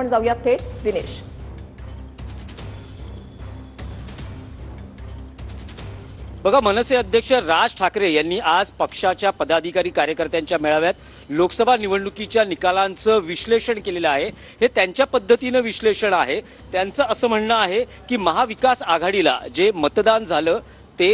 आपण जाऊया थेट दिनेश। बघा, मनसे अध्यक्ष राज ठाकरे यांनी आज पक्षाच्या पदाधिकारी कार्यकर्त्यांच्या मेळाव्यात लोकसभा निवडणुकीच्या निकालांचं विश्लेषण केलेलं आहे। हे त्यांच्या पद्धतीनं विश्लेषण आहे। त्यांचं असं म्हणणं आहे की महाविकास आघाडीला जे मतदान झालं ते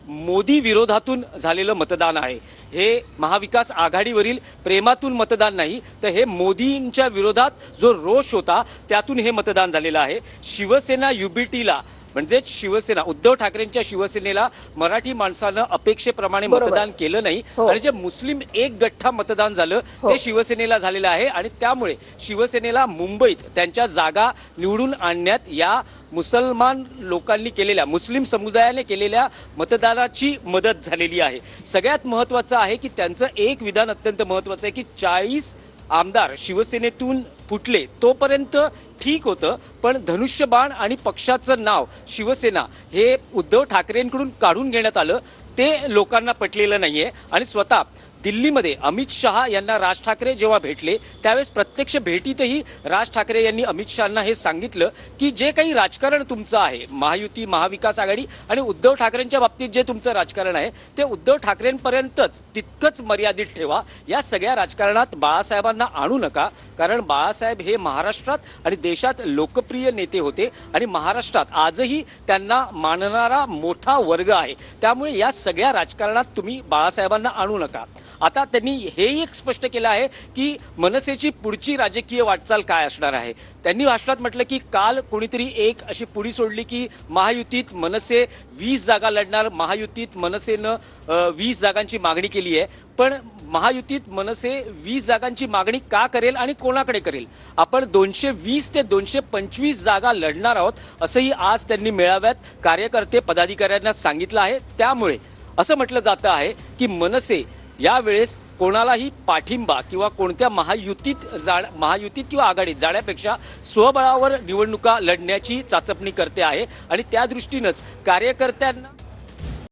मोदी विरोधातून झालेलं मतदान आहे। हे महाविकास आघाडीवरील प्रेमातून मतदान नाही, तर हे मोदींच्या विरोधात जो रोष होता त्यातून हे मतदान झालेलं आहे। शिवसेना युबीटीला म्हणजे शिवसेना उद्धव ठाकरेंच्या शिवसेनेला मराठी माणसानं अपेक्षेप्रमाणे मतदान केलं नाही आणि जे मुस्लिम एक गठ्ठा मतदान झालं ते शिवसेनेला झालेलं आहे आणि त्यामुळे शिवसेनेला मुंबईत त्यांच्या जागा निवडून आणण्यात या मुसलमान लोकांनी केलेल्या मुस्लिम समुदायाने केलेल्या मतदानाची मदत झालेली आहे। सगळ्यात महत्त्वाचं आहे की त्यांचं एक विधान अत्यंत महत्त्वाचं आहे की 40 आमदार शिवसेनेतून फुटले तोपर्यंत ठीक होतं, पण धनुष्यबाण आणि पक्षाचं नाव शिवसेना हे उद्धव ठाकरेंकडून काढून घेण्यात आलं ते लोकांना पटलेलं नाहीये। आणि स्वतः दिल्लीमध्ये अमित शहा यांना राज ठाकरे जेव्हा भेटले त्यावेळेस प्रत्यक्ष भेटीतही राज ठाकरे यांनी अमित शहांना हे सांगितलं की जे काही राजकारण तुमचं आहे महायुती महाविकास आघाडी आणि उद्धव ठाकरेंच्या बाबतीत जे तुमचं राजकारण आहे ते उद्धव ठाकरेंपर्यंतच तितकंच मर्यादित ठेवा। या सगळ्या राजकारणात बाळासाहेबांना आणू नका, कारण बाळासाहेब हे महाराष्ट्रात आणि देशात लोकप्रिय नेते होते आणि महाराष्ट्रात आजही त्यांना मानणारा मोठा वर्ग आहे। त्यामुळे या सगळ्या राजकारणात तुम्ही बाळासाहेबांना आणू नका। आता त्यांनी हेही एक स्पष्ट केलं आहे की मनसेची पुढची राजकीय वाटचाल काय असणार आहे। त्यांनी भाषणात म्हटलं की काल कोणीतरी एक अशी पुढी सोडली की महायुतीत मनसे 20 जागा लढणार, महायुतीत मनसेनं 20 जागांची मागणी केली आहे, पण महायुतीत मनसे 20 जागांची मागणी का करेल आणि कोणाकडे करेल? आपण 220 ते 225 जागा लढणार आहोत असंही आज त्यांनी मेळाव्यात कार्यकर्ते पदाधिकाऱ्यांना सांगितलं आहे। त्यामुळे असं म्हटलं जातं आहे की मनसे यावेळेस कोणालाही पाठिंबा किंवा कोणत्या महायुतीत किंवा आघाडीत जाण्यापेक्षा स्वबळावर निवडणुका लढण्याची चाचपणी करते आहे आणि त्या दृष्टीनंच कार्यकर्त्यांना